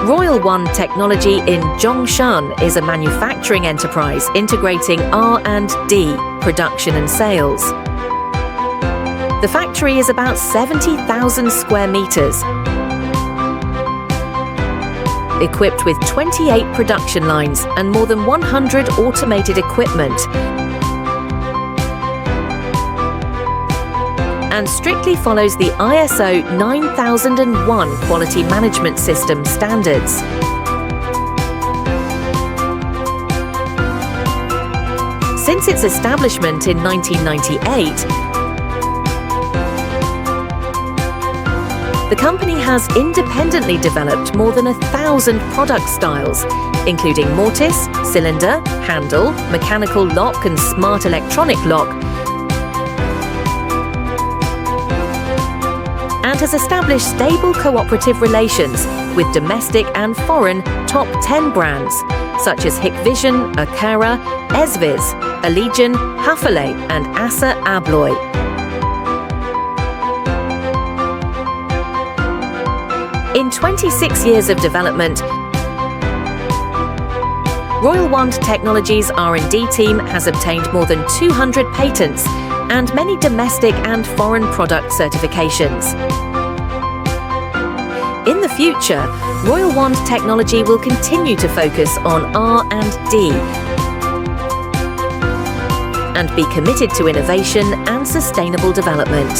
Royalwand technology in Zhongshan is a manufacturing enterprise integrating R&D, production and sales. The factory is about 70,000 square meters, equipped with 28 production lines and more than 100 automated equipment, and strictly follows the ISO 9001 quality management system standards. Since its establishment in 1998, the company has independently developed more than 1,000 product styles, including mortise, cylinder, handle, mechanical lock and smart electronic lock, and has established stable cooperative relations with domestic and foreign top 10 brands such as Hikvision, Akara, Esviz, Allegion, Hafele and Assa Abloy. In 26 years of development, Royalwand Technologies' R&D team has obtained more than 200 patents and many domestic and foreign product certifications. In the future, Royalwand Technology will continue to focus on R&D and be committed to innovation and sustainable development.